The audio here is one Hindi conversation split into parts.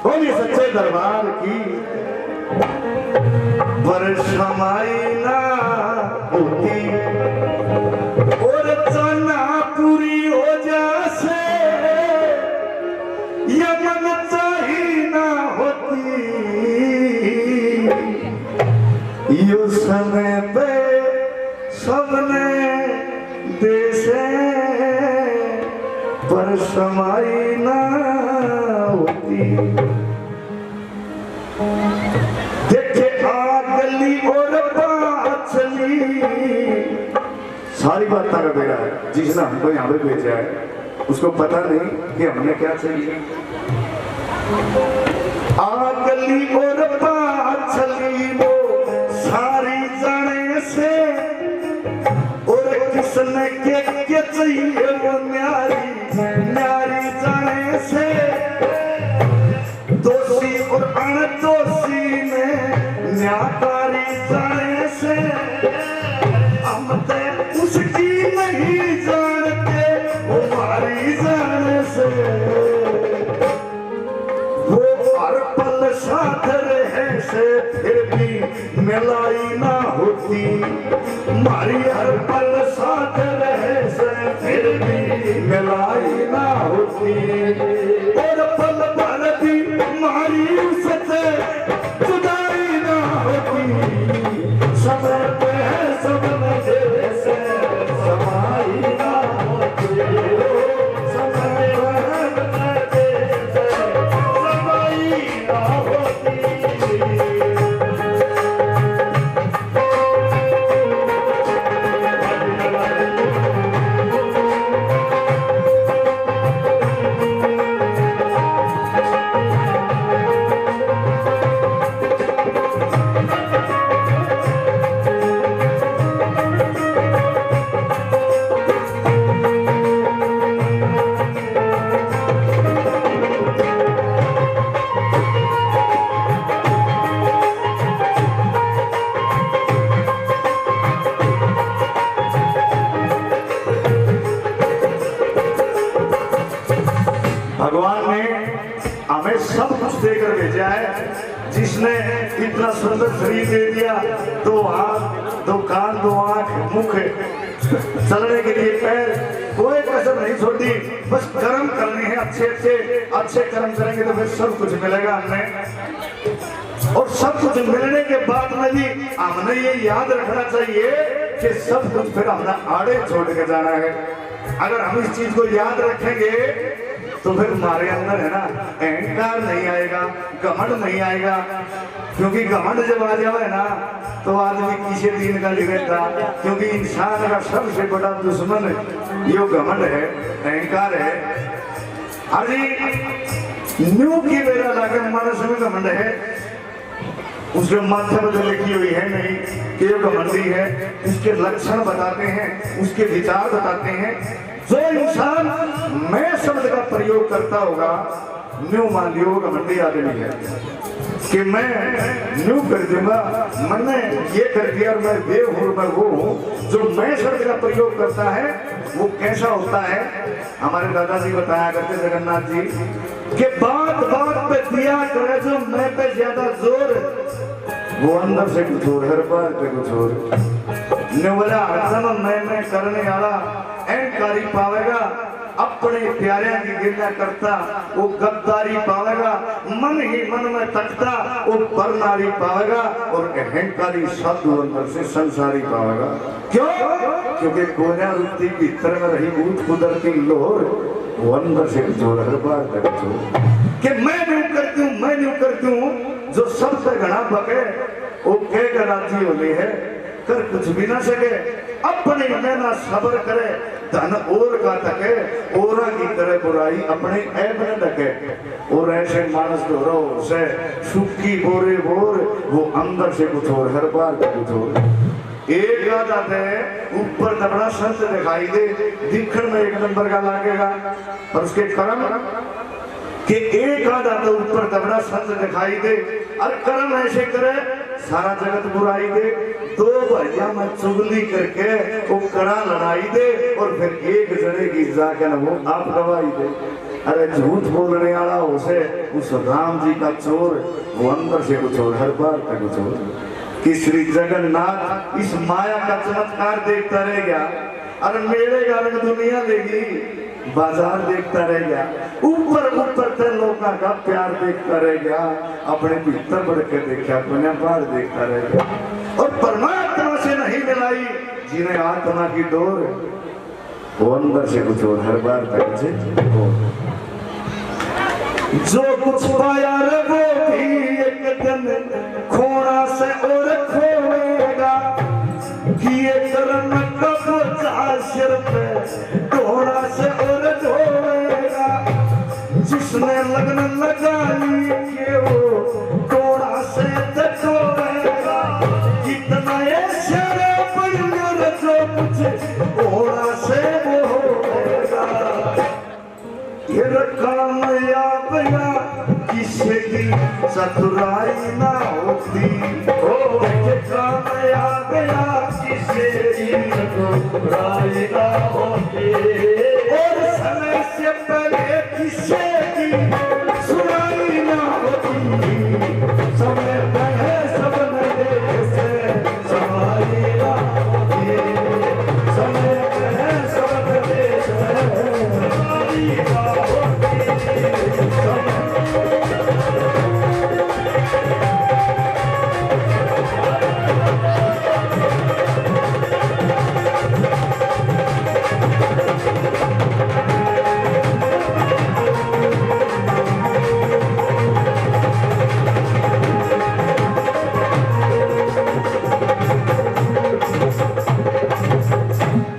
बोलिए सच्चे दरबार की। परछमाई ना होती और जाना पूरी हो जासे, यमन चाही ना होती। यो समय पे सबने देशे परछमाई ना होती। देखे आ गली और पाछली, सारी बात का बेड़ा है। जिसने हमको यहाँ पे भेजा है उसको पता नहीं कि हमने क्या चाहिए। आ गली और पाछली वो सारी जाने से, और किसने क्या चाहिए वो न्यारी न्यारी जाने से। दोषी और अनदोषी ने न्यायकारी जाने से, हम तो उसकी नहीं जानते हमारी जाने से। वो हर पल साथ रहे से फिर भी मिलाई ना होती। हमारी हर पल साथ रहे से फिर भी मिलाई ना होती। और पल भर भी हमारी उससे जुदाई ना होती। सब पे है सब मजे से समाई ना होती। सब पे है मजे से समाई ना होती। भगवान ने हमें सब कुछ देकर भेजा है। जिसने इतना सुंदर शरीर दे दिया, दो हाथ, दो कान, दो आंख, मुख, चलने के लिए पैर, कोई कसर नहीं छोड़ी। बस कर्म करने हैं, अच्छे कर्म करेंगे तो फिर सब कुछ मिलेगा हमें। और सब कुछ मिलने के बाद में भी हमने ये याद रखना चाहिए कि सब कुछ फिर हमने आड़े छोड़ के जाना है। अगर हम इस चीज को याद रखेंगे तो फिर हमारे अंदर है ना अहंकार नहीं आएगा, घमंड नहीं आएगा। क्योंकि घमंड जब आ जाए ना तो आदमी किसी दिन का नहीं रहता। क्योंकि इंसान का सबसे बड़ा दुश्मन ये घमंड है, अहंकार है। अरे न्यू की बेरा लागे मानस में घमंड है, उसके माथे पर जो लिखी हुई है नहीं कि ये घमंडी है। उसके लक्षण बताते हैं, उसके विचार बताते हैं। जो इंसान मैं शब्द का प्रयोग करता होगा, न्यू मान लियो घमंडी आदमी है कि मैं न्यू कर दूंगा, मैंने ये कर दिया और मैं देव हूं, मैं वो हूं। जो मैं शब्द का प्रयोग करता है वो कैसा होता है, हमारे दादाजी बताया करते जगन्नाथ जी कि बात बात पे दिया करे जो मैं पे ज्यादा जोर, वो अंदर से कुछ और, हर बार पे कुछ और। बोला हरदम मैं करने वाला अहंकारी पावेगा, अपने प्यारे की गिरना करता वो गद्दारी पावेगा। मन ही मन में तकता वो परनारी पावेगा, और अहंकारी साधु अंदर से संसारी पावेगा। क्यों? क्योंकि गोया रुकती भीतर में रही ऊट कुदरती लोर, वो अंदर से जोर, हर बार तक जोर कि मैं न्यू करती हूँ। जो सबसे घना बके वो कह राजी होली है, कर कुछ भी ना सके। अपने में ना सबर करे, धन और का तके, औरा की करे बुराई अपने ऐब न ढके। और ऐसे मानस दोहराओ से सुखी बोरे बोर, वो अंदर से कुछ और, हर बार का कुछ और। एक याद आते हैं ऊपर तबड़ा संत दिखाई दे, दिखण में एक नंबर का लागेगा, पर उसके कर्म कि एक आधा तो ऊपर तबड़ा संत दिखाई दे, और कर्म ऐसे करे सारा जगत बुराई दे। दो भैया में चुगली करके वो कड़ा लड़ाई दे, और फिर एक जने की जाकर वो आप गवाही दे। अरे झूठ बोलने वाला उसे उस राम जी का चोर वो अंदर से कुछ और हर बार का कुछ और कि श्री जगन्नाथ इस माया का चमत्कार देखता रह गया। अरे मेरे कारण दुनिया देगी बाजार देखता रह गया, ऊपर ऊपर से लोगों का प्यार देखता रह गया, अपने भीतर बढ़ के देखा पुण्य पार देखता रह गया और परमात्मा से नहीं मिलाई जिन्हें आत्मा की डोर वो अंदर से कुछ और हर बार तक से जो कुछ पाया रे वो भी एक दिन खोना से और खोएगा किए कर्म कब सिर पे ढोड़ा से और ढोएगा जिसने लगन लगाई के वो ढोड़ा से ढोएगा कितना ऐसे बंजर जो कुछ ढोड़ा से वो होएगा ये कामयाब या किसी की चतुराई ना होती हो कामयाब या किसी की चतुराई ना होती और समय से पहले किसी की सुनाई ना होती समय पहले सब नए से समाई ना होती समय पहले सब नए से समाई ना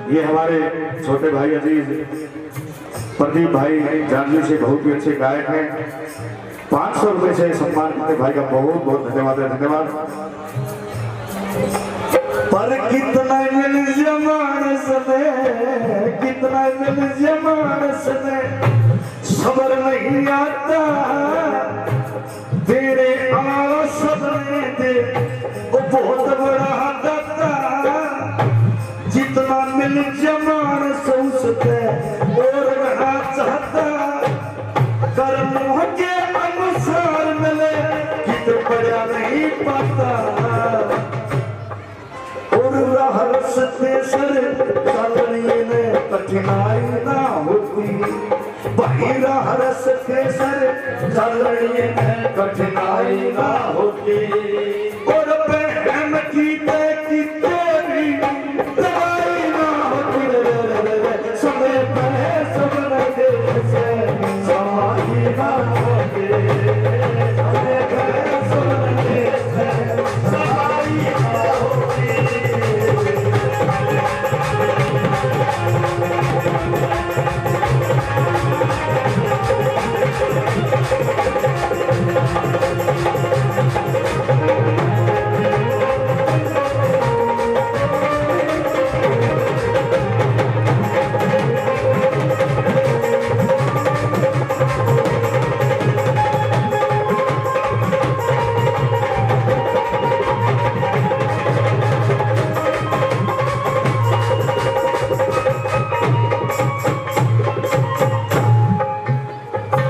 ये हमारे छोटे भाई अजीज प्रदीप भाई जानवी से बहुत ही अच्छे गायक हैं। 500 रुपए से सम्मान करते भाई का बहुत बहुत धन्यवाद है। धन्यवाद। पर कितना मिल जमानस में कितना मिल जमानस में सबर नहीं आता तेरे आवाज सबने दे वो बहुत बड़ा दाता जितना मिल जमान सोचते और रहा चाहता कर्मों के अनुसार मिले कित बड़ा नहीं पाता और राह रस्ते सर चलने में कठिनाई ना होती भाई राह रस्ते सर चलने में कठिनाई ना होती और बहन की तेरी दवाई ना होती समय पहले सब नए से समाई ना होती समय पहले सब नए से समाई ना होती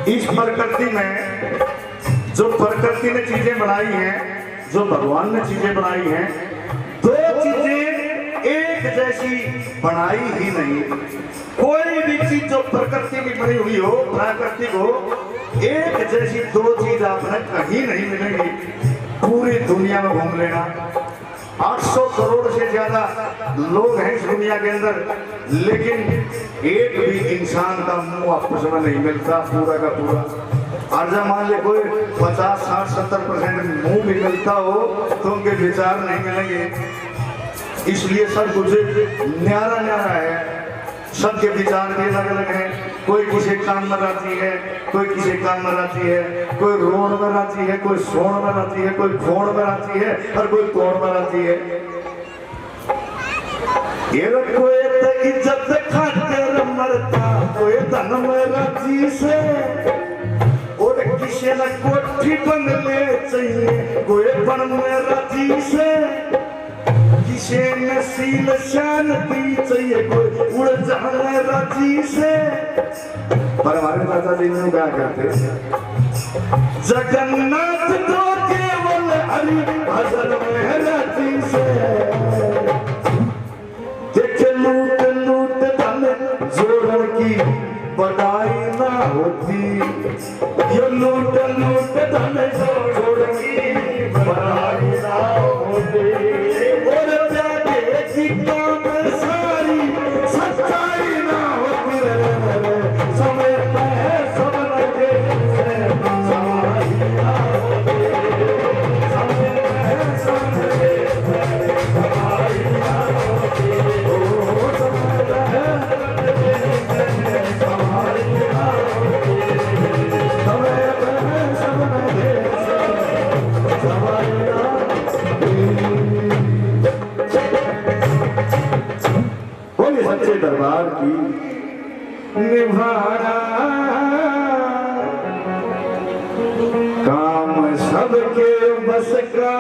इस प्रकृति में जो प्रकृति ने चीजें बनाई हैं जो भगवान ने चीजें बनाई हैं दो चीजें एक जैसी बनाई ही नहीं। कोई भी चीज जो प्रकृति की बनी हुई हो प्राकृतिक हो एक जैसी दो चीज आपने कहीं नहीं मिलेंगी। पूरी दुनिया में घूम लेना 800 करोड़ से ज्यादा लोग हैं इस दुनिया के अंदर लेकिन एक भी इंसान का मुंह आपस में नहीं मिलता पूरा का पूरा। और जब मान ले कोई 50, 60, 70% मुंह भी मिलता हो तो उनके विचार नहीं मिलेंगे। इसलिए सब कुछ न्यारा न्यारा है, सबके विचार भी अलग अलग हैं। कोई किसी काम में राजी है, कोई किसी काम में राजी है, कोई रोण में राजी है, कोई सोण में राजी है, कोई खोण में राजी है और कोई तोड़ में राजी है। ये कोई इज्जत खातिर मरता कोई धन में राजी से और किसी न कोठी बंगले चाहिए कोई बन में राजी से जिसे नसील शांति चाहिए कोई उड़ जाए राजी से। पर हमारे चाचा जी ने क्या करते, जगन्नाथ तो केवल हरि भजन में राजी से। देखे लूट लूट धन जोड़ की बढ़ाई ना होती, ये लूट लूट धन जोड़ की बढ़ाई ना होती। और प्यारे की काम सारी सच्चाई ना होती रे, समय में सब लगे समाई ना होती, समय में सब लगे समाई ना होती। ओ समय में समाई ना होती, समय में सब लगे समाई ना होती। सच्चे दरबार की निभाना काम सबके बस का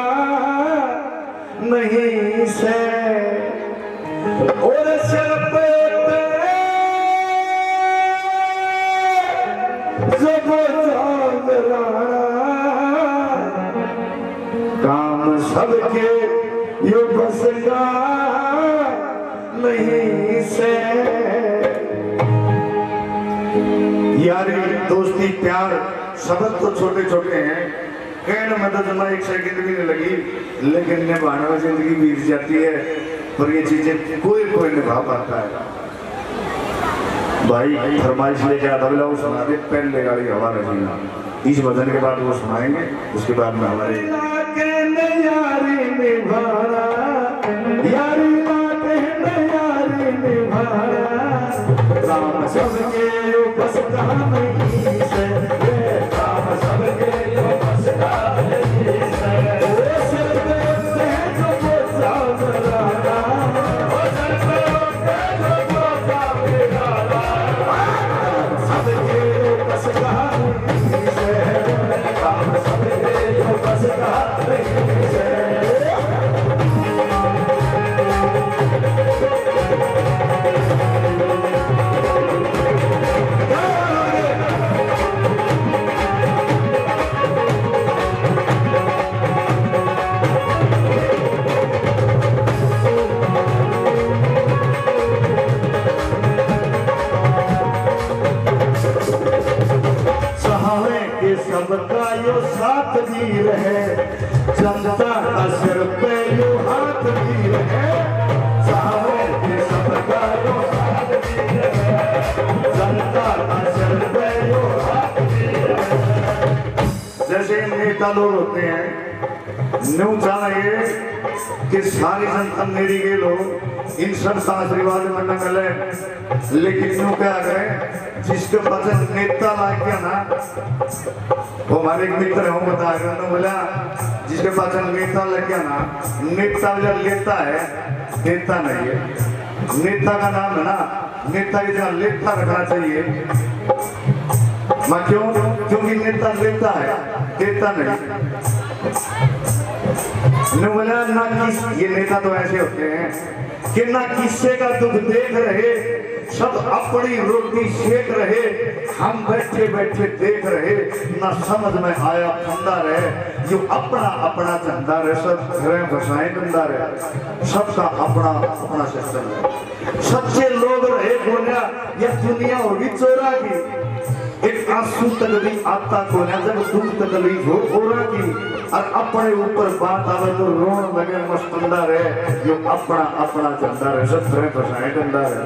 नहीं से। और सिर पे जब जागराना काम सबके यो बस का नहीं से। यारी दोस्ती प्यार शब्द तो छोटे छोटे हैं, कहने में तो जमा एक सेकंड भी नहीं लगी, लेकिन निभाने में जिंदगी बीत जाती है। पर ये चीजें कोई कोई निभा पाता है। भाई फरमाइश लेके आता बोला वो सुना दे, पहले गाड़ी हवा रहीना। इस भजन के बाद वो सुनाएंगे, उसके बाद में हमारे यारी निभाना, यारी यारी निभाना काम सबके बस का नहीं से, काम सबके बस का नहीं से। ओ सिर पे उठते जो वो जागराना, ओ सिर पे उठते जो वो जागराना, सबके बस का नहीं से, काम सबके बस का नहीं से। सबका यो साथ भी रहे, जनता का सिर पे यो हाथ भी रहे। सारे के सबका यो साथ भी रहे, जनता का सिर पे यो हाथ भी रहे। जैसे नेता लोग होते हैं, न्यू चाहिए कि सारी जनता मेरी के लोग इन सब का आशीर्वाद में न मिले, लेकिन न्यू क्या करें, जिसके वचन नेता लाग गया ना, वो हमारे एक मित्र हूँ बता रहा बोला, जिसके पास नेता लग गया ना, नेता जब लेता है नेता नहीं है। नेता का नाम है ना, नेता की जगह लेता रखना चाहिए। मैं क्यों? क्योंकि नेता लेता है, देता नहीं। बोला ना किस, ये नेता तो ऐसे होते हैं कि ना किसी का दुख देख रहे, सब अपनी रोटी सेक रहे, हम बैठे बैठे देख रहे, ना समझ में आया फंदा रहे, जो अपना अपना धंधा रहे, सब घरें बसाएं धंधा रहे, सबका अपना अपना सिस्टम है। सच्चे लोग रहे बोलिया, यह दुनिया होगी चोरा की, एक आंसू तकलीफ आता को ना, जब दुख तकलीफ हो ओरा की, और अपने ऊपर बात आवे तो रोन लगे मस्तंदा रहे, जो अपना अपना धंधा रहे, सब घरें बसाएं धंधा रहे,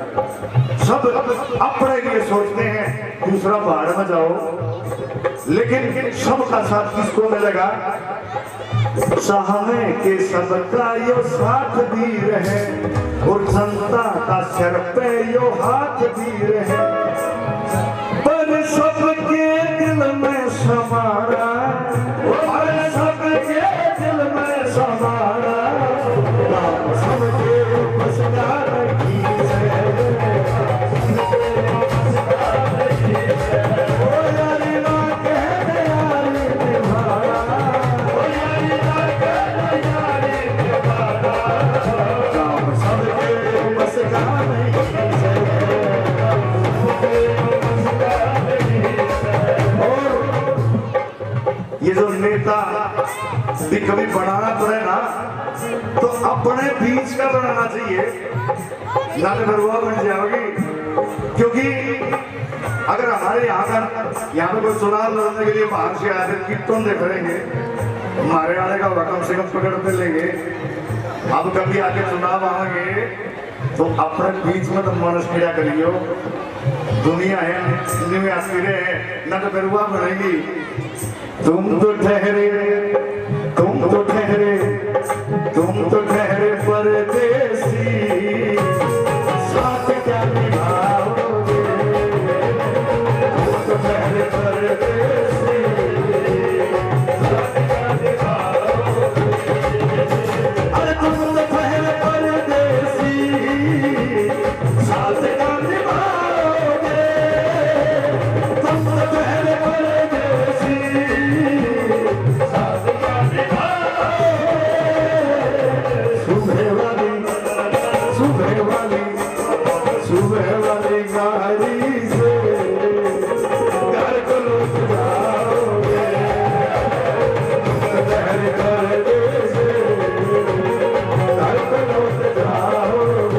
सब अपने लिए सोचते हैं, दूसरा पहाड़ में जाओ। लेकिन सबका साथ किसको मिलेगा? चाहने के सबका यो साथ भी रहे, और जनता का सिर पे यो हाथ भी रहे, पर सबके दिल में समारा, पर सबके दिल में समारा, सबके बस का नहीं है। ये जो नेता भी कभी बनाना पड़े ना तो अपने बीच का बनाना चाहिए, ना तो बरुआ बन जाओगी। क्योंकि अगर हमारे यहाँ पे कोई चुनाव लड़ने के लिए बाहर से आए थे कीर्तन देख लेंगे, हमारे वाले का कम से कम पकड़ते लेंगे। अब कभी आके चुनाव आएंगे तो अपने बीच में तो मनुष्य क्या करियो, दुनिया है में आसरे है ना तो बरुआ बनेगी। तुम तो ठहरे परदेसी, साथ क्या निभाओगे, तुम तो ठहरे परदेसी, साथ क्या निभाओगे। अरे तुम तो ठहरे परदेसी, साथ क्या निभाओगे, तुम तो ठहरे परदेसी, साथ क्या निभाओगे। सुबह वाली गाड़ी से घर को लौट जाओगे, घर से घर को लौट जाओगे।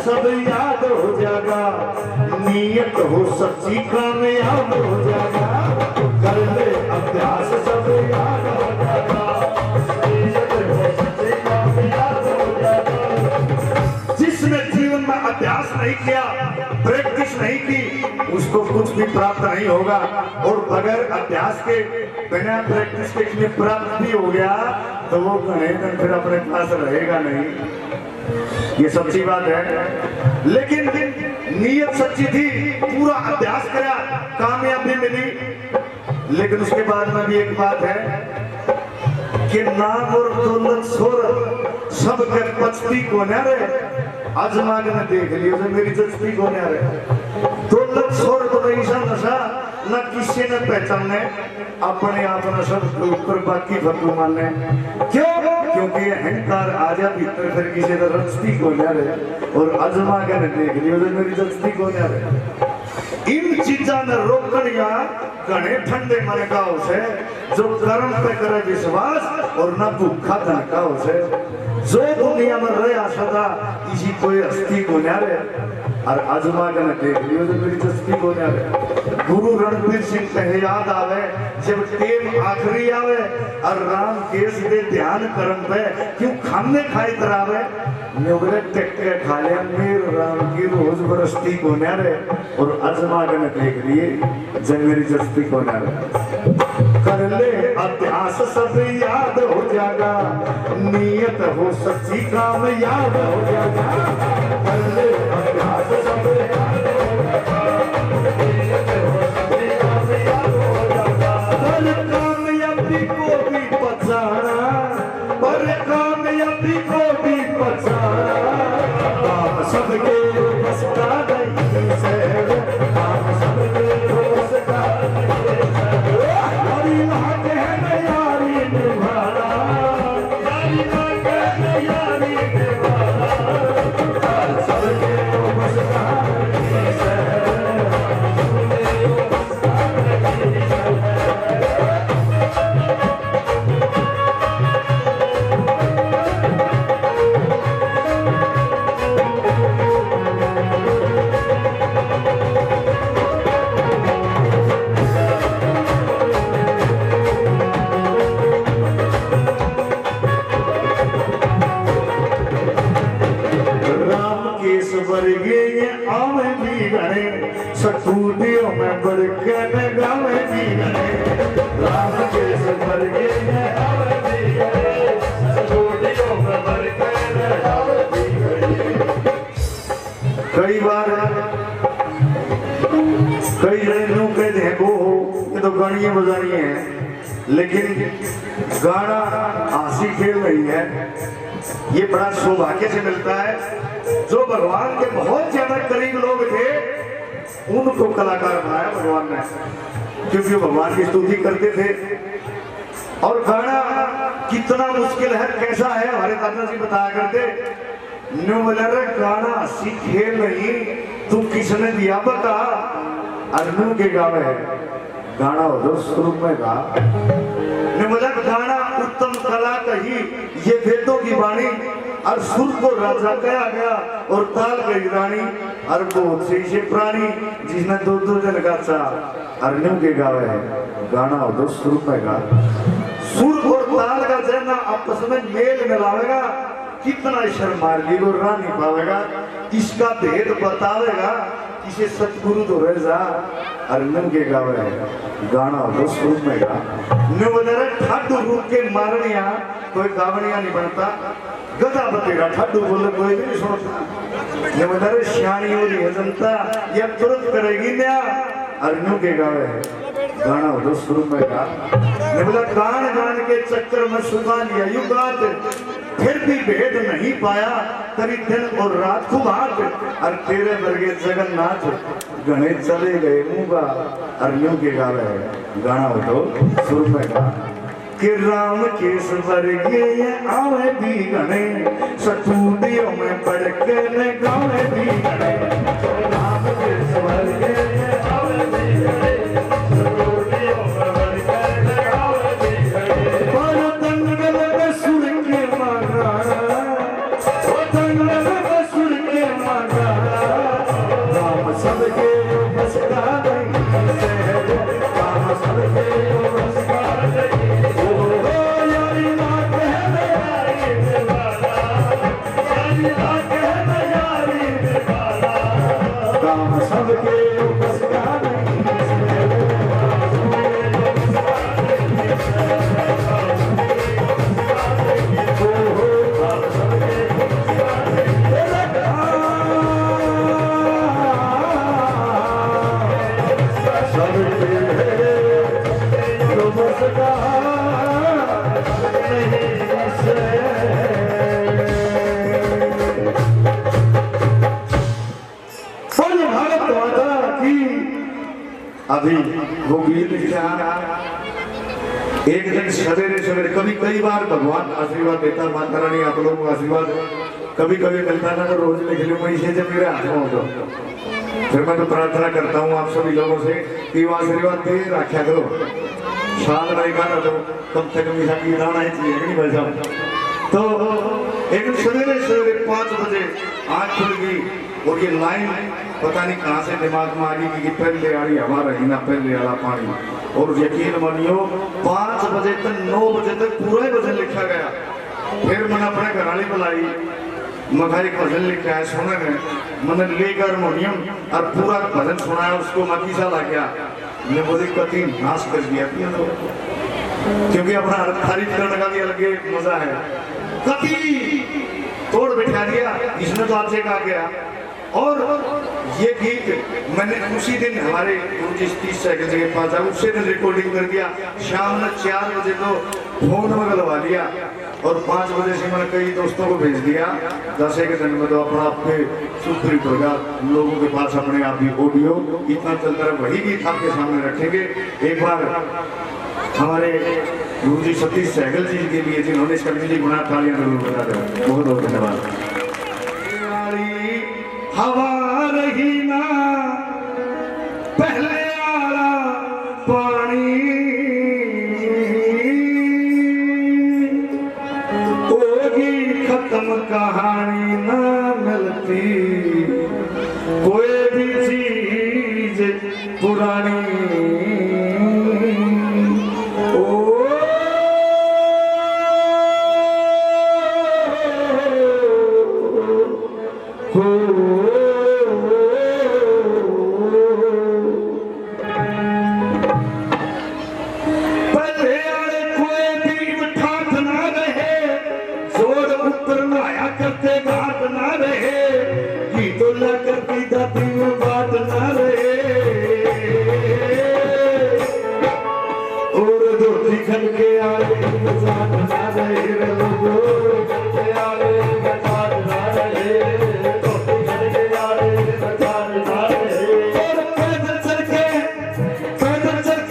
सब याद हो जाएगा, नियत हो सच्ची कामयाब हो जाएगा। कर ले अभ्यास सब याद हो जाएगा, नियत हो सच्ची कामयाब हो जाएगा। जिसने जीवन में अभ्यास नहीं किया, प्रैक्टिस नहीं की, उसको कुछ भी प्राप्त नहीं होगा। और बगैर अभ्यास के बिना प्रैक्टिस के प्राप्त भी हो गया तो वो कहीं फिर अपने पास रहेगा नहीं। ये सच्ची बात है। लेकिन नीयत सच्ची थी, पूरा अभ्यास करा, कामयाबी मिली। लेकिन उसके बाद में भी एक बात है कि नाम और दौलत सोर सब के पचती को न रहे। आजमा के न देख लियो जो मेरी जचती को न रहे। दौलत सोर तो ऐसा नशा न किसी ने पहचाने, अपने आप न सब ऊपर बाकी फतू माने। क्यों? क्योंकि अहंकार आ जा भीतर, फिर किसी का रचती को न रहे। और आजमा के न देख लियो जो मेरी जचती को न रहे। इन चीजा ने रोकनिया घने ठंडे मन का उसे, जो कर्म पे करे विश्वास और न भूखा धन का उसे। जो दुनिया में रहे सदा इसी कोई हस्ती को न रहे। और आजमा के न देख लियो जो मेरी जचती को न रहे। गुरु रणबीर सिंह कहे याद आवे, जब टेम आखिरी आवे और राम केस दे ध्यान करम पे, क्यों खाने खाई तरावे। मेरे टेक्के खा लिया मेर राम की रोज बरसती को न रहे। और आजमा के न देख लिए जब मेरी जचती को न रहे। कर ले अभ्यास सब याद हो जाएगा, नियत हो सच्ची कामयाब हो जाएगा। कर ले अभ्यास सब याद हो जाएगा, नियत हो सच्ची कामयाब हो जाएगा। पर कामयाबी को भी पछाड़ा, पर कामयाबी को भी पछाड़ा। काम सबके बस का नहीं से, काम सबके बस का नहीं से। यारी लागे है यारी निभाना, यारी लागे है यारी निभाना। सबके बस का नहीं से, सटूटियों में बढ़ के न गावे भी गए। राम के सफर के न गावे भी गए, सटूटियों में बढ़ के न गावे भी गए। कई बार कई जने कहते हैं वो ये तो गाड़ियां बजानी है, लेकिन गाना हंसी खेल रही है। ये बड़ा सौभाग्य से मिलता है। जो भगवान के बहुत ज्यादा करीब लोग थे उनको कलाकार बनाया भगवान ने, क्योंकि वो भगवान की स्तुति करते थे। और गाना कितना मुश्किल है, कैसा है, हमारे दादाजी बताया करते, गाना हंसी खेल नहीं तू किसने दिया बता, अर्जुन के गावे गाना हो जो स्वरूप में गा। गाना उत्तम कला कही, ये वेदों की वाणी, और सुर को राजा कहा गया और ताल गई रानी, और वो से प्राणी जिसने दो दो जन गाचा, अर्जुन के गावे गाना हो जो स्वरूप में गा। सुर और ताल का जैना आपस में मेल मिलावेगा, कितना शर्मार्गी को रानी पावेगा, इसका भेद बतावेगा, इसे सतगुरु तो रह जा, अर्जुन के गावे गाना हो स्वरूप में गा। ठाडू रूप के मारनिया कोई गावनिया नहीं बनता, गधा बतेगा ठाडू बोले कोई भी नहीं सुनता। श्याणी हो रही है जनता, यह तुरंत करेगी न्या, अर्जुन के गावे गाना हो स्वरूप में गा। गान गान के चक्कर में सुगा लिया युगात, फिर भी भेद नहीं पाया, कभी दिन और रात खुबात, और तेरे वर्गे जगन्नाथ गणे चले गए मुंगा, अर्जुन के गावे गाना हो तो सुर में गा। कि राम के स्वर्गे आवे भी गणे, सतूदियों में पढ़ के न गावे भी गणे। राम के स्वर्गे आवे भी गणे, सतूदियों में पढ़ के न गावे भी गणे। पर दंगल में सुर के मारा, वो दंगल में सुर के मारा, राम सबके बस का नहीं, राम सबके बस का नहीं। सबके बस का नहीं, अभी वो गीत लिखा। एक दिन सवेरे सवेरे, कभी कई बार भगवान आशीर्वाद देता, माता रानी आप लोगों को आशीर्वाद कभी कभी मिलता ना, तो रोज लिख लूँ मैं इसे, जब मेरे हाथों हो तो फिर मैं तो प्रार्थना करता हूँ आप सभी लोगों से कि वो आशीर्वाद दे रखा करो। साल रहेगा ना तो कम से कम ऐसा की लाना ही चाहिए नहीं भाई साहब। तो एक दिन सवेरे सवेरे 5 बजे आँख खुल गई और ये लाइन पता नहीं कहाँ से दिमाग में आ गई कि पहले आ रही हमारा ही ना पहले आला पानी। और यकीन मानियो 5 बजे तक 9 बजे तक पूरा ही भजन लिखा गया। फिर मैंने अपने घराली बुलाई, मगर एक भजन लिखा है सुने में, मैंने लेकर हारमोनियम और पूरा भजन सुनाया, उसको मकीसा लग गया। मैं बोली कति नाश कर दिया, क्योंकि अपना तारीफ करने का भी अलग मजा है। कति तोड़ बिठा दिया, इसमें तो आपसे कहा गया। और ये गीत मैंने उसी दिन हमारे 30 साइकिल के पास था, उसी दिन रिकॉर्डिंग कर दिया। शाम में 4 बजे तो फोन में लगवा लिया और 5 बजे से मैंने कई दोस्तों को भेज दिया। 10 के दिन में तो अपना आपके सुखरीत होगा, लोगों के पास अपने आप ही ऑडियो इतना चलता है, वही गीत आपके सामने रखेंगे। एक बार हमारे गुरु जी सतीश सहगल जी के लिए जिन्होंने इसका म्यूजिक बना, तालियां जरूर बजा दें। बहुत बहुत धन्यवाद। हवा रही ना पहले आला पानी, होगी खत्म कहानी, ना मिलती कोई भी चीज पुरानी। बात ना रहे और धोती खन के आले बजात ना रहे रे लोगो के आले बजात ना रहे धोती खन के आले बजात ना रहे और पैदल चल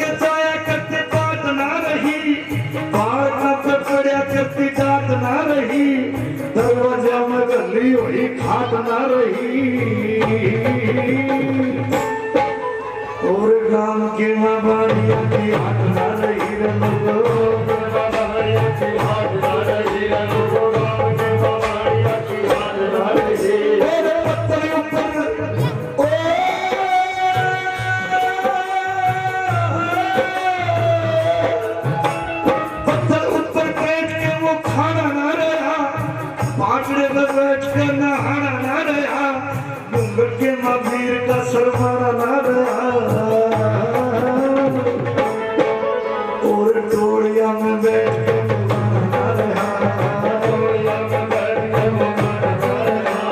के जाया करते बात ना रही बात ना पे पड़या करती जात ना रही दरवाजा में गली हुई खाट ना रही और गांव के माँ बाड़िया की हाट ना रही रे लोगो बाड़िया की हाट ना रही रे लोगो गांव के माँ बाड़िया की हाट ना रही और पत्थर ऊपर ओ पत्थर ऊपर बैठ के वो खाना ना रहा पाटड़े में बैठ कर नहाना ना रहा घूंघट के मबीर का सरमाना ना रहा और टोलिया में बैठ के मुगाना ना रहा टोलिया में बैठ के मुगाना ना रहा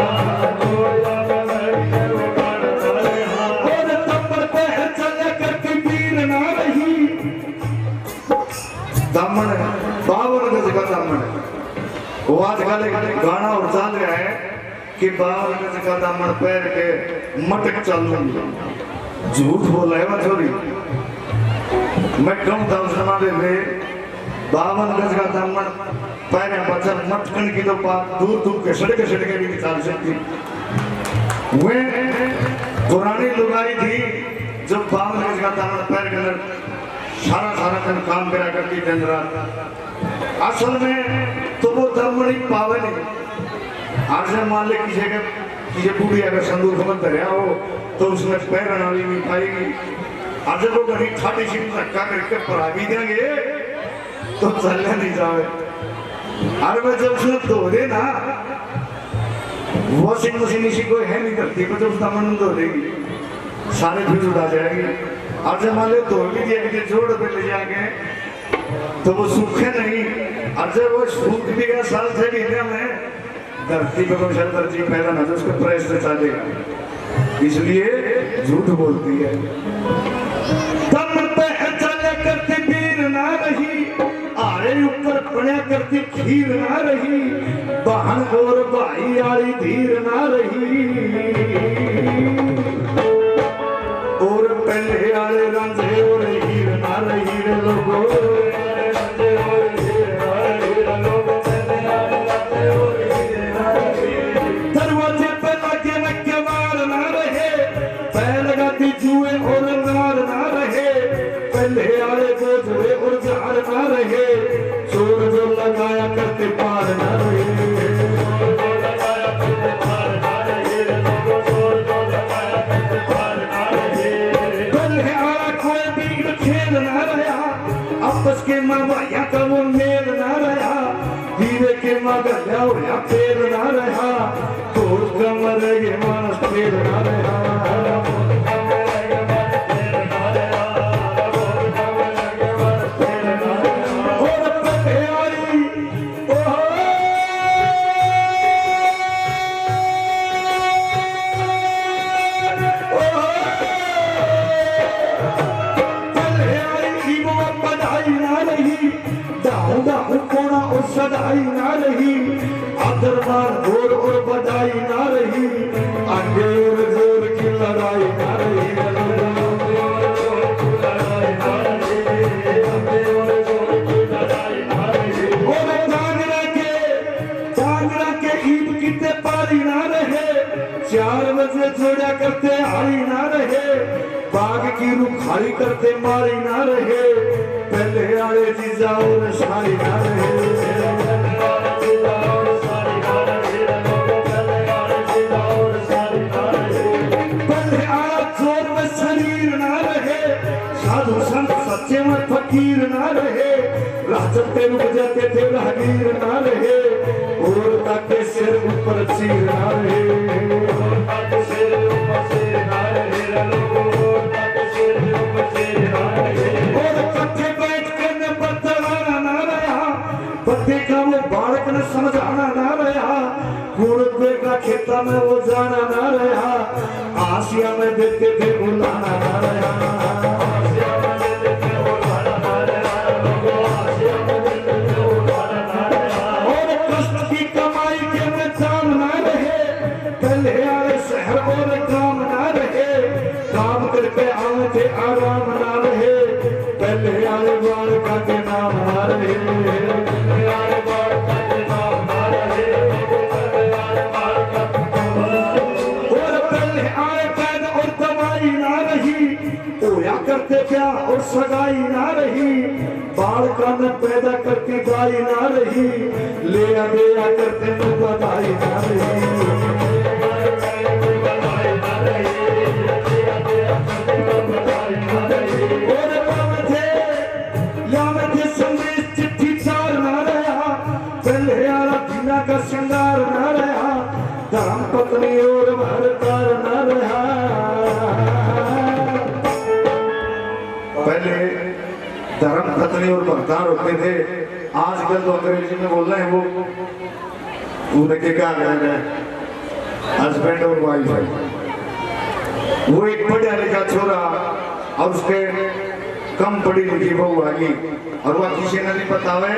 टोलिया में बैठ के मुगाना ना रहा और तंबर पे चले करके पीर ना रही दामन 52 गज का दामन वो आजकल एक गाना और चल रहा है कि 52 गज का दामन पैर के मटक चल रही झूठ बोला है वह छोरी मैं कहूँ था उस जमाने में 52 गज का दामन पैर में बचल मटकन की तो बात दूर दूर के सड़के भी नहीं चल सकती वे पुरानी लुगाई थी जो 52 गज का दामन पैर के अंदर सारा दिन काम करा करती दिन रात असल में तो वो दामन ही पावे नहीं आज मान ले किसी बूढ़ी अगर संदूक बंद रहा हो तो उसमें पैर नाली नहीं पाएगी आज जब वो घड़ी खाटी सी धक्का करके पढ़ा भी देंगे तो चलने नहीं जाए अरे मैं जब उसने धो दे ना वॉशिंग मशीन इसी को है नहीं करती पर जब दामन धो देगी सारे फिर उड़ा जाएंगे आज मान ले धो भी दिया कि जोड़ पे ले जाएंगे तो वो सूखे नहीं आज जब वो सूख भी गया साल 6 महीने में धरती पे कोई शरतर जी पैदा ना तो उसको प्रेस से चलेगा इसलिए झूठ बोलती है तब पे चले करती पीर ना रही आरे ऊपर पड़या करती खीर ना रही बहन और भाई आली धीर ना रही और पहले आले रंजे और हीर ना रही रे लोगो दरवाजे पे लगे लगे मार ना रहे पैर लगाती जुए और नार ना रहे पहले आले बोझे और जार ना रहे चोर जो लगाया करते पार ना रहे आपस के माँ भैया का वो मेल ना रहा हीरे के माँ गया होया पेड़ ना रहा तोड़ कमर ये मानस पेड़ ना रहा और पते आई कोना और सदाई ना रही आदरमान घोर और बधाई ना रही आगे और जोर की लड़ाई ना रही और जागरा के ईद कितने पारी ना रहे 4 बजे जोड़ा करते हारी ना रहे बाग की रुखारी करते मारी ना रहे पहले आले जीजा और सारी ना रहे पहले आला जोर में शरीर ना रहे साधु संत सच्चे में फकीर ना रहे राजन पे रुक जाते थे राहगीर ना रहे और ताके सिर ऊपर चीर ना रहे का वो बालक ने समझाना ना रहा का खेता में वो जाना ना रहा हाशिया में देते थे बुलाना और कष्ट की कमाई के में काम ना रहे, पहले आए शहर और काम ना रहे, काम करके आए थे आराम ना रहे, पहले आए बाल का के नाम ना रहे, करते क्या और सगाई ना रही, बाल का न पैदा करती गाई ना रही, ले दिया करते तो बधाई ना रही, और लावे थे संदेश चिट्ठी चार ना रहा, पहले यारा बिना का श्रृंगार ना रहा, धर्म पत्नी और भरतार ना रहा। पहले धर्म पत्नी और भरतार होते थे, आजकल तो अंग्रेजी में बोल रहे हैं वो देखिए क्या कह रहे हैं, हस्बैंड और वाइफ है। वो एक पढ़ा लिखा छोरा और उसके कम पढ़ी लिखी बहू आ गई और वह किसी ने नहीं बतावे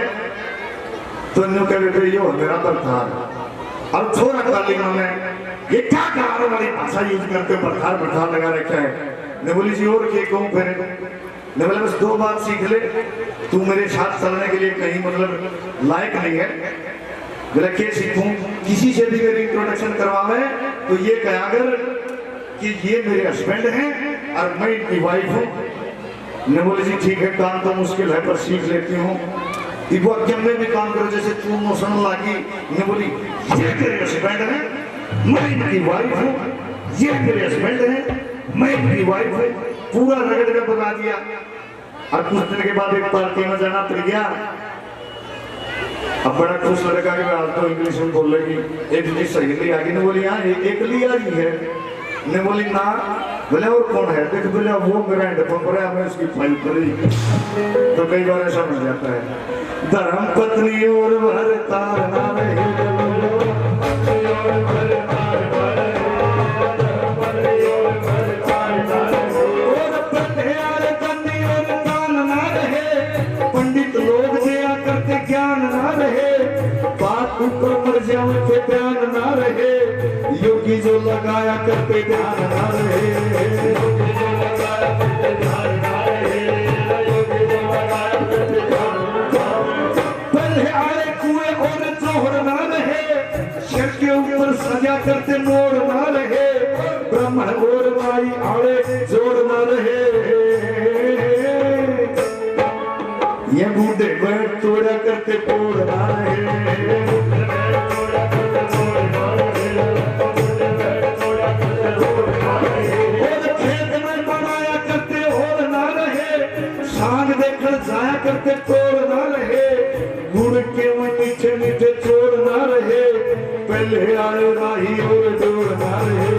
तो न्यू कह बेटे यो मेरा भरतार, और छोरा का लिखने ये क्या कार वाली भाषा यूज करके भरतार भरतार लगा रखा है। ने बोली जी और क्या कहूँ फिर, ने बोला बस दो बात सीख ले, तू मेरे साथ चलने के लिए कहीं मतलब लायक नहीं है। बोला क्या सीखूं, किसी से भी मेरी इंट्रोडक्शन करवावे तो ये कहा कर कि ये मेरे हस्बैंड हैं और मैं इनकी वाइफ हूँ। ने बोले जी ठीक है, काम तो मुश्किल है पर सीख लेती हूँ। वो में भी काम करो जैसे तू मोशन लागी। ने बोली ये मेरे हस्बैंड है, मैं इनकी वाइफ हूँ, ये मेरे हस्बैंड है, मैं इनकी वाइफ हूँ। पूरा रगड़ कर बता दिया और कुछ दिन के बाद एक पार्टी में जाना पड़ गया। अब बड़ा खुश लड़का कि आज तो इंग्लिश में बोल रही, एक जी सहेली आ गई। ने बोली हाँ एक ली आ गई है। ने बोली ना। बोले और कौन है, देख बोले वो मेरा हैंडपंप है, मैं उसकी फाइल करी। तो कई बार ऐसा मिल जाता है। धर्म पत्नी और भरतार ना रहे, ज्ञान ना रहे, बात ऊपर मर जाओ तो ध्यान ना रहे, योगी जो लगाया करते ध्यान ना रहे, पहले आए कुएं और जोहर ना रहे, सिर के ऊपर सजा करते मोर ना रहे, ब्राह्मण और माई आड़े जोड़ ना रहे, ये बूढ़े बैठ तोड़ा करते तोड़ ना रहे, और खेत में बनाया करते और ना रहे, साग देखकर जाया करते तोड़ ना रहे, गुड़ के नीचे नीचे चोर ना रहे, पहले आए राही और जोड़ ना रहे,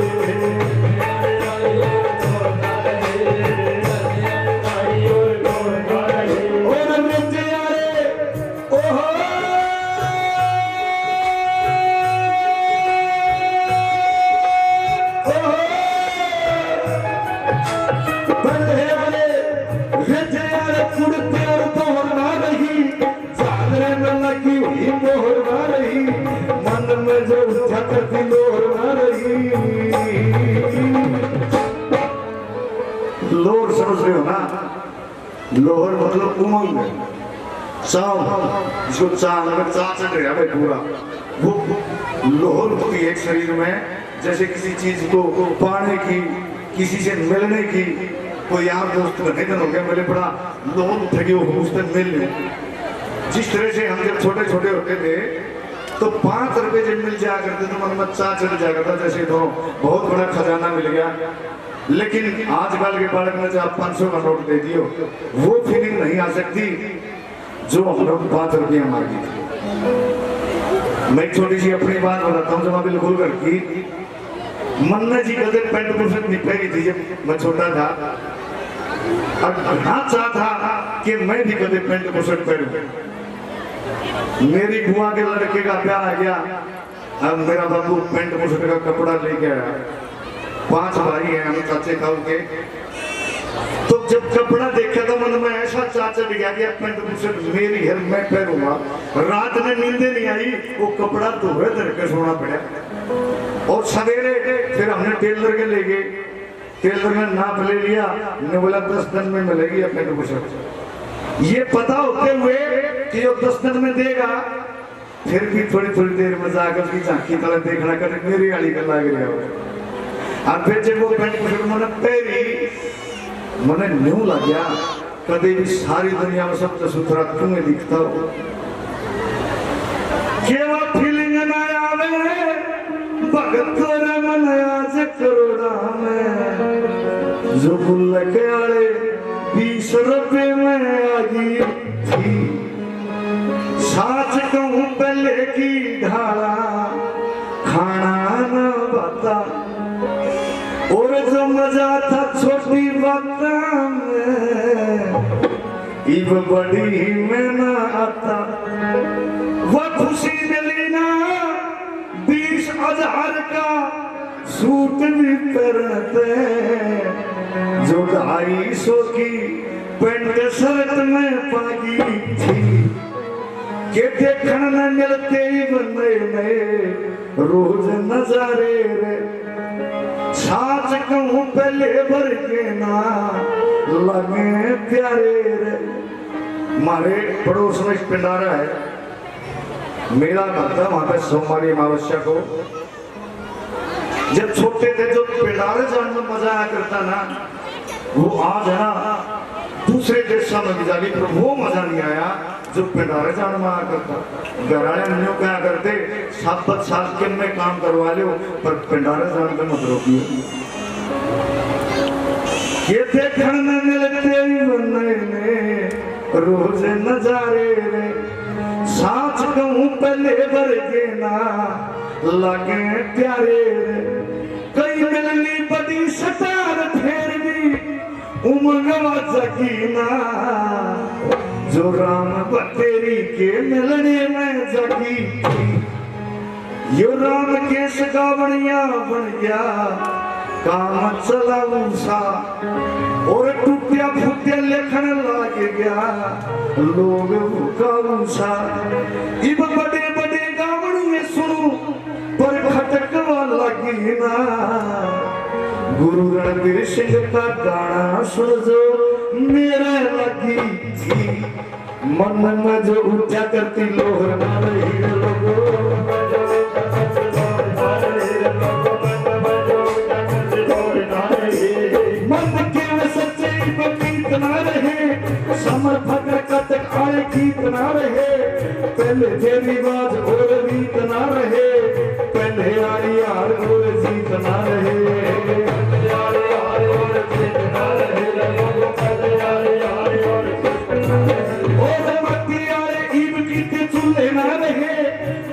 लोहर समझ रहे हो ना, लोहर मतलब उमंग, चाव, जिसको चाह चढ़ रहा है पूरा, वो लोहर होती है एक शरीर में। जैसे किसी चीज को पाने की, किसी से मिलने की, कोई यार दोस्त नहीं हो गया मेरे बड़ा लोहर उठेगी वो उससे मिलने। जिस तरह से हम जब छोटे छोटे होते थे तो 5 रुपए जब मिल जाया करते तो मन में चाह चढ़ जाया करता, जैसे तो बहुत बड़ा खजाना मिल गया। लेकिन आजकल के बालक में जब 500 का नोट दे दियो वो फीलिंग नहीं आ सकती जो हम लोग 5 रुपया मांगी थी। मैं छोटी सी अपनी बात बताता हूँ, जब मैं बिल्कुल घर की मन्ना जी कदे पेंट बुशर्ट नहीं पहनी थी जब मैं छोटा था, और हाँ चाहता कि मैं भी कदे पेंट बुशर्ट पहनूं। मेरी बुआ के लड़के का प्यार आ गया, अब मेरा बाबू पेंट बुशर्ट का कपड़ा लेके आया, 5 भाई हैं हम चाचे खाऊ के। तो जब कपड़ा देखा तो मन में ऐसा चाचा गया कि पैंट बुशर्ट मेरी है मैं पहनूंगा। रात में नींदे नहीं आई, वो कपड़ा धोए धर के सोना पड़ा। और सवेरे फिर हमने टेलर के ले गए, टेलर ने नाप ले लिया, ने बोला 10 दिन में मिलेगी पैंट बुशर्ट। ये पता होते हुए कि वो 10 दिन में देगा, फिर भी थोड़ी थोड़ी देर में जाकर उसकी झांकी तरह देखना कर मेरी गाड़ी का लाग रहा हो। और फिर जब वो पैंट बुशर्ट मैंने पहनी, मैंने न्यू लग गया कभी भी सारी दुनिया में सबसे सुथरा तुम्हें दिखता हो। केवा फीलिंग ना आवे भगत रे मन आज करोड़ा में, जो गुल्ल के आले 20 रुपए में आगी थी। साच कहूं पहले की ढाला खाना न बता, और जो मजा था छोटी बातों में इब बड़ी में ना आता। वो खुशी मिली ना 20,000 का सूट भी पहनते, जो 250 की पैंट शर्ट में पागी थी। के देखने न मिलते ही बंदे में रोज नजारे रे। साच कहूं पहले भर के ना लगे प्यारे रे। हमारे पड़ोस में एक पिंडारा है, मेरा घर था वहां पे सोमवारी अमावस्या को। जब छोटे थे जो पिंडारे जाने में मजा आया करता ना, वो आज है ना दूसरे देशों में भी जाके, पर वो मजा नहीं आया जो पिंडारे जाने में आया करता। घराने में क्या करते, 7 साल के में काम करवा लो, पर पिंडारे जाने पे मत रोकियो। ये देखने मिलते ही बनने में रोज नजारे रे। साच कहूं पहले भर के ना लगे प्यारे रे। कई मिलनी बड़ी सटार फेर भी उमंगवा जगीना, जो राम बतेरी के मिलने में जगी थी। यो राम के सगावनिया बन गया काम चला ऊंचा, और टूटिया फूटिया लिखन लाग गया लोग भूखा ऊंचा। इब बड़े बड़े गावनिए सुनू पर खटकवा लगी ना, गुरु रणबीर सिंह का गाना सुन जो मेरा लगी थी। मन में जो उठा करती लोहर ना रही लोगो, मन के सच्चे गीत ना रहे, समर फकर कटक आए गीत ना रहे। पहले तेरी बात और रीत ना रहे, पहले आई यार और जीत ना रहे।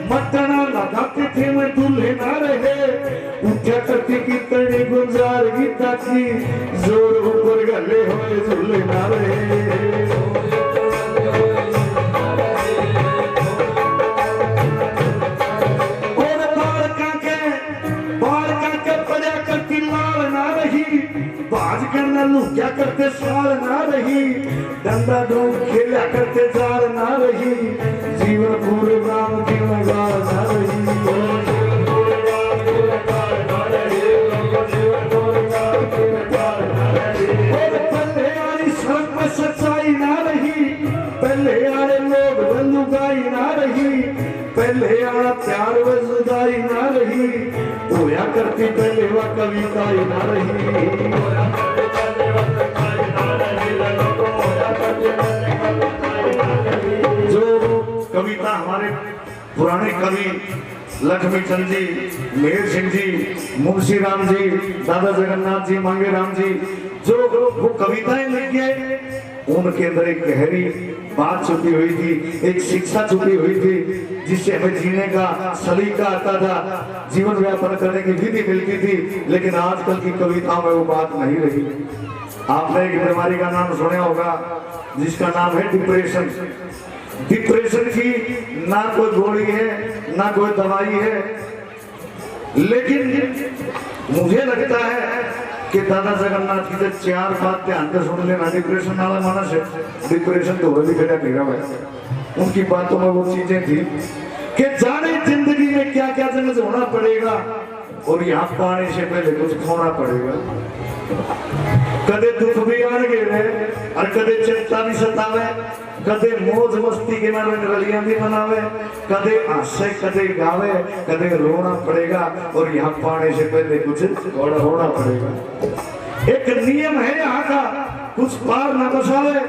मटना लगाते थे मैं दूल्हे ना रहे, उठा करती की तड़ी गुजार गीता की, जोर ऊपर गले होए झूले ना रहे। और बाल काके पड़ा करती लाल ना रही, बाज करना लुकिया करते साल ना रही। डंडा डोंग खेला करते जार ना रही, जीवन पूरे राम की मजार ना रही। पहले आई सड़क पर सच्चाई ना रही, पहले आए लोग बंदुकाई ना रही, पहले आया प्यार व जुदाई ना रही। होया करती पहले वह कविताई ना रही। कविता हमारे पुराने कवि लक्ष्मी चंद जी, मेहर सिंह जी, मुंशी राम जी, दादा जगन्नाथ जी, मांगे राम जी, जो वो कविताएं लिख गए, उनके अंदर एक गहरी बात छुपी हुई थी, एक शिक्षा छुपी हुई थी, जिससे हमें जीने का सलीका आता था, जीवन व्यापन करने की विधि मिलती थी। लेकिन आजकल की कविताओं में वो बात नहीं रही। आपने एक बीमारी का नाम सुना होगा जिसका नाम है डिप्रेशन। डिप्रेशन की ना कोई गोली है ना कोई दवाई है, लेकिन मुझे लगता है कि दादा जगन्नाथ की जब 4 बात ध्यान से सुन लेना, डिप्रेशन वाला मानस है, डिप्रेशन तो भी खड़ा नहीं रहा है। उनकी बातों में वो चीजें थी कि जाने जिंदगी में क्या क्या जगह होना पड़ेगा और यहाँ पाने से पहले कुछ खोना पड़ेगा। कदे दुख भी आन गए और कदे चिंता भी सतावे, कदे मौज मस्ती के नाम रलियां भी मनावे, कदे हंसे कदे गावे, कदे रोना पड़ेगा और यहाँ पाने से पहले कुछ होना पड़ेगा। एक नियम है यहाँ का, कुछ पार न बसावे,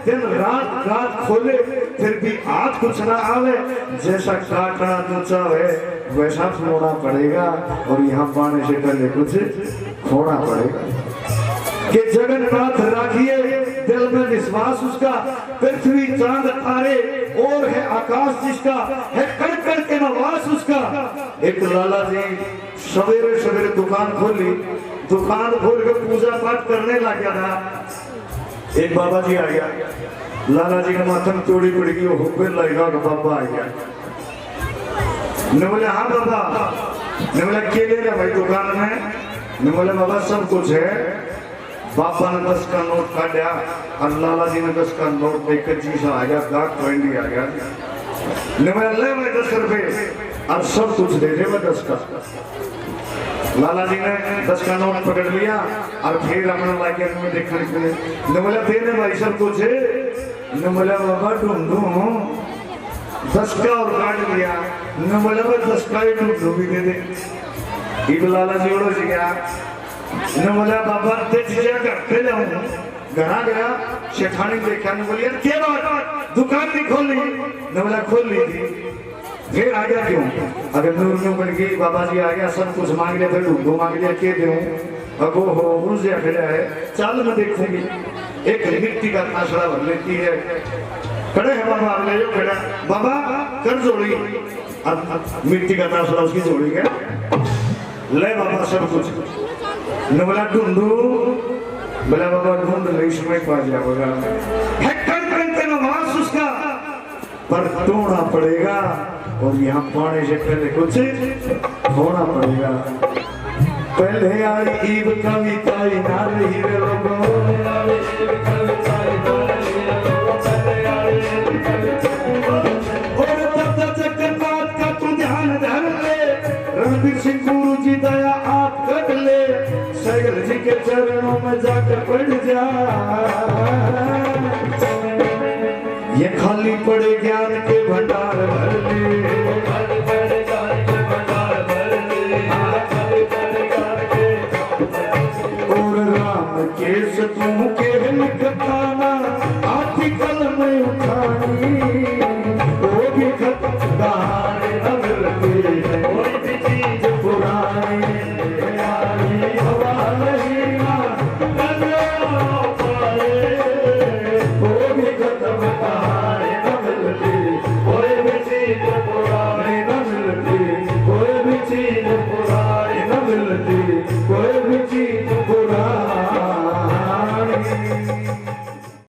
दिन रात रात खोले फिर भी हाथ कुछ ना आवे, जैसा काटना तो चाहे वैसा खोना पड़ेगा और यहाँ पाने से पहले कुछ खोना पड़ेगा। कि जगन्नाथ राखिए दिल में विश्वास उसका, पृथ्वी चांद तारे और है आकाश जिसका, है कण कण के नवास उसका। एक लाला जी सवेरे सवेरे दुकान खोली, दुकान खोल के पूजा पाठ करने लग गया था। एक बाबा जी आ गया, लाला जी के माथे में चोड़ी पड़ गई, हुक्म लगेगा कि बाबा आ गया। ने बोले हाँ बाबा, ने बोले क्या ले रहे भाई दुकान में? ने बोले बाबा सब कुछ है। बाबा ने 10 का नोट काटा और लाला जी ने 10 का नोट देकर चीज आ गया, गाक ट्रेंडी आ गया। ने बोले ले भाई 10 रुपए और सब कुछ दे दे 10 का। लाला जी ने 10 का नोट पकड़ लिया और फिर अपना लाके में देखने के लिए ने बोला दे दे भाई सब कुछ। ने बोला बाबा ढूंढू 10 का और काट लिया। ने बोला 10 का ही ढूंढू भी दे दे। इब लाला जी उड़ गया। ने बोला बाबा देख जा करते जाऊं, घरा गया शेठानी देखा। ने बोलिए क्या बात दुकान नहीं खोली? ने बोला खोल ली थी। फिर आ गया क्यों? अगर नूर बन गई, बाबा जी आ गया, सब कुछ मांग लिया, फिर ढूंढू मांग लिया, के दूं? अब वो हो उलझा खड़ा है, चल मैं देखूंगी। एक मिट्टी का ताशड़ा भर लेती है, खड़े है बाबा, ले जो खड़ा बाबा कर जोड़ी, अब मिट्टी का ताशड़ा उसकी जोड़ी है, ले बाबा सब कुछ। ने बोला ढूंढू? बोला बाबा ढूंढ ले, इसमें पा जाएगा। उसका पर तोड़ना पड़ेगा और यहाँ पाने से पहले कुछ होना पड़ेगा। पहले आई ईब कविता ना रही रे लोगों, और तब जगन्नाथ का तू ध्यान धर ले, रणबीर सिंह गुरु जी दया आप कर ले, सैगल जी के चरणों में जाकर पड़ जा। ये खाली पड़े ज्ञान के भंडार भर ले, और राम के सतू के लिखताना आती कल में उठानी।